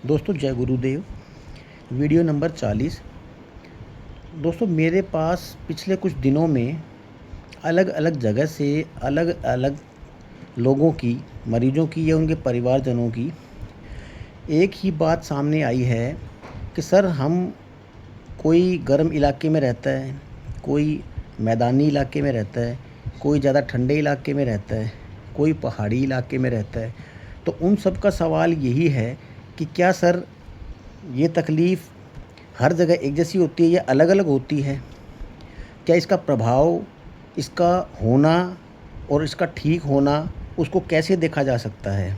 दोस्तों जय गुरुदेव। Video number 40। दोस्तों मेरे पास पिछले कुछ दिनों में अलग अलग जगह से अलग अलग लोगों की, मरीजों की या उनके परिवारजनों की एक ही बात सामने आई है कि सर हम कोई गर्म इलाके में रहता है, कोई मैदानी इलाके में रहता है, कोई ज़्यादा ठंडे इलाके में रहता है, कोई पहाड़ी इलाके में रहता है। तो उन सब का सवाल यही है कि क्या सर ये तकलीफ़ हर जगह एक जैसी होती है या अलग-अलग होती है? क्या इसका प्रभाव, इसका होना और इसका ठीक होना, उसको कैसे देखा जा सकता है?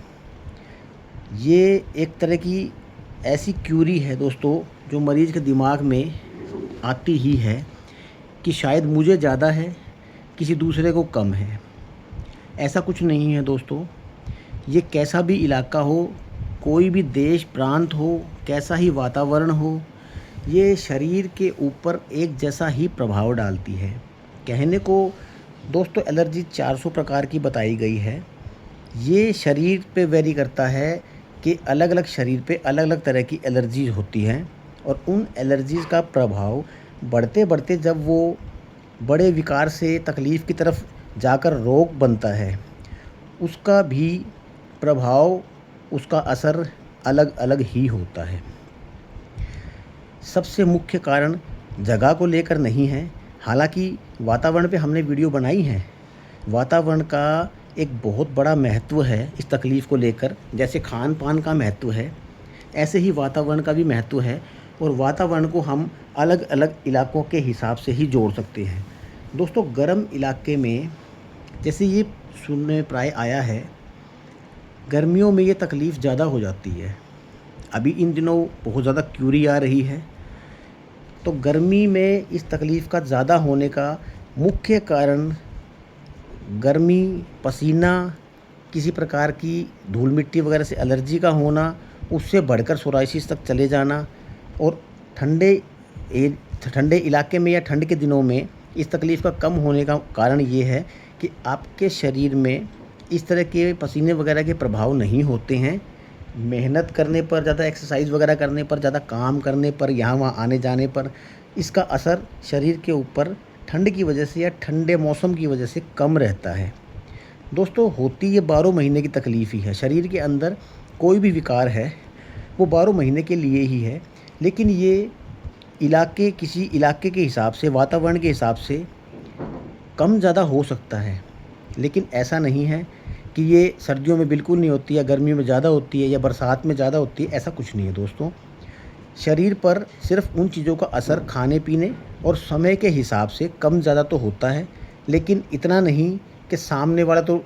ये एक तरह की ऐसी क्यूरी है दोस्तों, जो मरीज़ के दिमाग में आती ही है कि शायद मुझे ज़्यादा है, किसी दूसरे को कम है। ऐसा कुछ नहीं है दोस्तों। ये कैसा भी इलाका हो, कोई भी देश प्रांत हो, कैसा ही वातावरण हो, ये शरीर के ऊपर एक जैसा ही प्रभाव डालती है। कहने को दोस्तों एलर्जी 400 प्रकार की बताई गई है। ये शरीर पे वेरी करता है कि अलग अलग शरीर पे अलग अलग तरह की एलर्जीज़ होती हैं, और उन एलर्जीज़ का प्रभाव बढ़ते बढ़ते जब वो बड़े विकार से तकलीफ़ की तरफ जाकर रोग बनता है, उसका भी प्रभाव, उसका असर अलग अलग ही होता है। सबसे मुख्य कारण जगह को लेकर नहीं है। हालांकि वातावरण पे हमने वीडियो बनाई है। वातावरण का एक बहुत बड़ा महत्व है इस तकलीफ़ को लेकर। जैसे खान पान का महत्व है, ऐसे ही वातावरण का भी महत्व है, और वातावरण को हम अलग अलग इलाकों के हिसाब से ही जोड़ सकते हैं। दोस्तों गर्म इलाके में, जैसे ये सुनने प्राय आया है, गर्मियों में ये तकलीफ़ ज़्यादा हो जाती है। अभी इन दिनों बहुत ज़्यादा क्यूरी आ रही है, तो गर्मी में इस तकलीफ़ का ज़्यादा होने का मुख्य कारण गर्मी, पसीना, किसी प्रकार की धूल मिट्टी वगैरह से एलर्जी का होना, उससे बढ़कर सोराइसिस तक चले जाना, और ठंडे इलाके में या ठंड के दिनों में इस तकलीफ़ का कम होने का कारण ये है कि आपके शरीर में इस तरह के पसीने वगैरह के प्रभाव नहीं होते हैं। मेहनत करने पर, ज़्यादा एक्सरसाइज वगैरह करने पर, ज़्यादा काम करने पर, यहाँ वहाँ आने जाने पर इसका असर शरीर के ऊपर ठंड की वजह से या ठंडे मौसम की वजह से कम रहता है। दोस्तों होती ये 12 महीने की तकलीफ़ ही है। शरीर के अंदर कोई भी विकार है वो 12 महीने के लिए ही है, लेकिन ये किसी इलाके के हिसाब से, वातावरण के हिसाब से कम ज़्यादा हो सकता है। लेकिन ऐसा नहीं है कि ये सर्दियों में बिल्कुल नहीं होती, या गर्मियों में ज़्यादा होती है, या बरसात में ज़्यादा होती है। ऐसा कुछ नहीं है दोस्तों। शरीर पर सिर्फ उन चीज़ों का असर खाने पीने और समय के हिसाब से कम ज़्यादा तो होता है, लेकिन इतना नहीं कि सामने वाला तो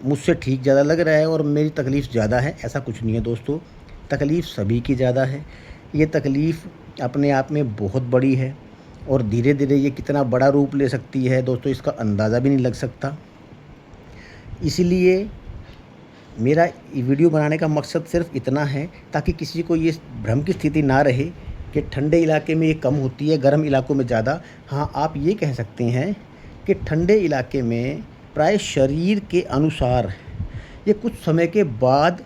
मुझसे ठीक ज़्यादा लग रहा है और मेरी तकलीफ़ ज़्यादा है। ऐसा कुछ नहीं है दोस्तों। तकलीफ़ सभी की ज़्यादा है। ये तकलीफ़ अपने आप में बहुत बड़ी है, और धीरे धीरे ये कितना बड़ा रूप ले सकती है दोस्तों, इसका अंदाज़ा भी नहीं लग सकता। इसलिए मेरा ये वीडियो बनाने का मकसद सिर्फ इतना है, ताकि किसी को ये भ्रम की स्थिति ना रहे कि ठंडे इलाके में ये कम होती है, गर्म इलाकों में ज़्यादा। हाँ, आप ये कह सकते हैं कि ठंडे इलाके में प्राय शरीर के अनुसार ये कुछ समय के बाद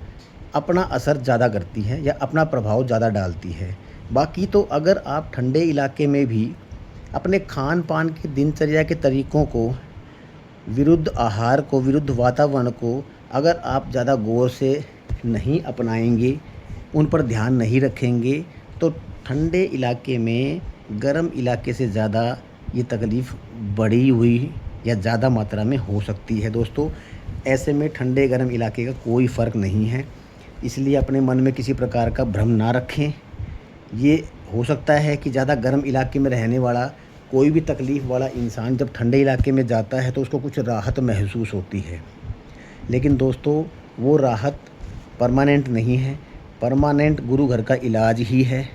अपना असर ज़्यादा करती है या अपना प्रभाव ज़्यादा डालती है। बाकी तो अगर आप ठंडे इलाके में भी अपने खान पान के, दिनचर्या के तरीक़ों को, विरुद्ध आहार को, विरुद्ध वातावरण को अगर आप ज़्यादा गौर से नहीं अपनाएंगे, उन पर ध्यान नहीं रखेंगे, तो ठंडे इलाके में गर्म इलाके से ज़्यादा ये तकलीफ़ बढ़ी हुई या ज़्यादा मात्रा में हो सकती है दोस्तों। ऐसे में ठंडे गर्म इलाके का कोई फ़र्क नहीं है, इसलिए अपने मन में किसी प्रकार का भ्रम ना रखें। ये हो सकता है कि ज़्यादा गर्म इलाके में रहने वाला कोई भी तकलीफ़ वाला इंसान जब ठंडे इलाके में जाता है तो उसको कुछ राहत महसूस होती है, लेकिन दोस्तों वो राहत परमानेंट नहीं है। परमानेंट गुरु घर का इलाज ही है।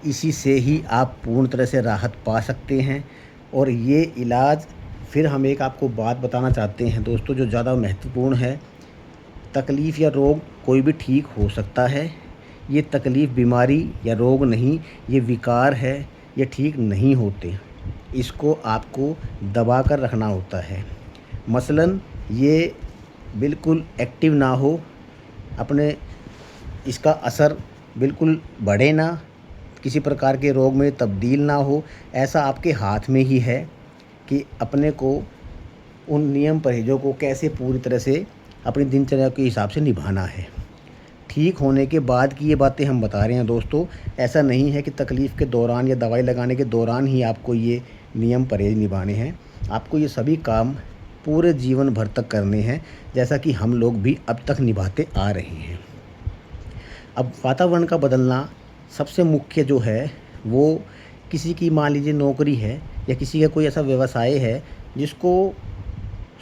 इसी से ही आप पूर्ण तरह से राहत पा सकते हैं। और ये इलाज, फिर हम एक आपको बात बताना चाहते हैं दोस्तों, जो ज़्यादा महत्वपूर्ण है। तकलीफ़ या रोग कोई भी ठीक हो सकता है। ये तकलीफ़, बीमारी या रोग नहीं, ये विकार है, ये ठीक नहीं होते। इसको आपको दबा कर रखना होता है। मसलन ये बिल्कुल एक्टिव ना हो, अपने इसका असर बिल्कुल बढ़े ना, किसी प्रकार के रोग में तब्दील ना हो, ऐसा आपके हाथ में ही है कि अपने को उन नियम परहेज़ों को कैसे पूरी तरह से अपनी दिनचर्या के हिसाब से निभाना है। ठीक होने के बाद की ये बातें हम बता रहे हैं दोस्तों, ऐसा नहीं है कि तकलीफ़ के दौरान या दवाई लगाने के दौरान ही आपको ये नियम परहेज़ निभाने हैं। आपको ये सभी काम पूरे जीवन भर तक करने हैं, जैसा कि हम लोग भी अब तक निभाते आ रहे हैं। अब वातावरण का बदलना सबसे मुख्य जो है, वो किसी की मान लीजिए नौकरी है या किसी का कोई ऐसा व्यवसाय है जिसको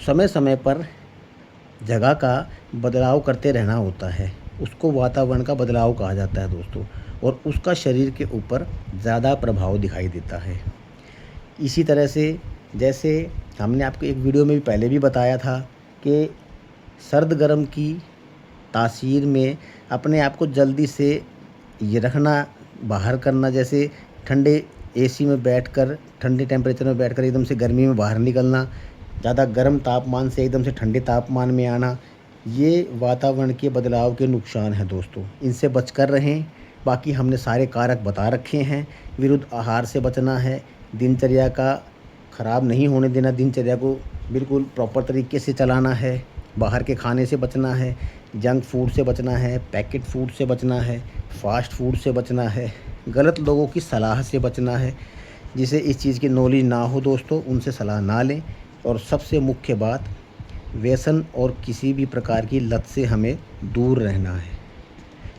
समय-समय पर जगह का बदलाव करते रहना होता है, उसको वातावरण का बदलाव कहा जाता है दोस्तों, और उसका शरीर के ऊपर ज़्यादा प्रभाव दिखाई देता है। इसी तरह से जैसे हमने आपको एक वीडियो में भी पहले भी बताया था कि सर्द गर्म की तासीर में अपने आप को जल्दी से ये रखना, बाहर करना, जैसे ठंडे एसी में बैठकर, ठंडे टेम्परेचर में बैठकर एकदम से गर्मी में बाहर निकलना, ज़्यादा गर्म तापमान से एकदम से ठंडे तापमान में आना, ये वातावरण के बदलाव के नुकसान हैं दोस्तों। इनसे बचकर रहें। बाकी हमने सारे कारक बता रखे हैं। विरुद्ध आहार से बचना है, दिनचर्या का ख़राब नहीं होने देना, दिनचर्या को बिल्कुल प्रॉपर तरीके से चलाना है, बाहर के खाने से बचना है, जंक फूड से बचना है, पैकेट फूड से बचना है, फ़ास्ट फूड से बचना है, गलत लोगों की सलाह से बचना है। जिसे इस चीज़ की नॉलेज ना हो दोस्तों, उनसे सलाह ना लें। और सबसे मुख्य बात, व्यसन और किसी भी प्रकार की लत से हमें दूर रहना है।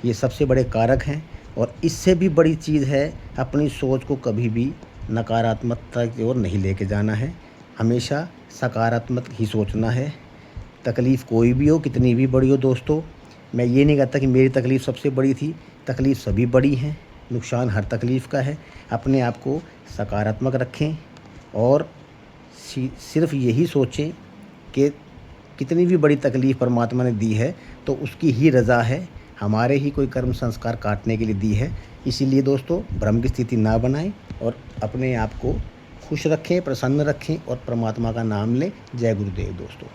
ये सबसे बड़े कारक हैं। और इससे भी बड़ी चीज़ है, अपनी सोच को कभी भी नकारात्मकता की ओर नहीं लेके जाना है, हमेशा सकारात्मक ही सोचना है। तकलीफ़ कोई भी हो, कितनी भी बड़ी हो दोस्तों, मैं ये नहीं कहता कि मेरी तकलीफ़ सबसे बड़ी थी, तकलीफ़ सभी बड़ी हैं, नुकसान हर तकलीफ़ का है। अपने आप को सकारात्मक रखें और सिर्फ़ यही सोचें कि कितनी भी बड़ी तकलीफ़ परमात्मा ने दी है तो उसकी ही रज़ा है, हमारे ही कोई कर्म संस्कार काटने के लिए दी है। इसीलिए दोस्तों, भ्रम की स्थिति ना बनाएं और अपने आप को खुश रखें, प्रसन्न रखें और परमात्मा का नाम लें। जय गुरुदेव दोस्तों।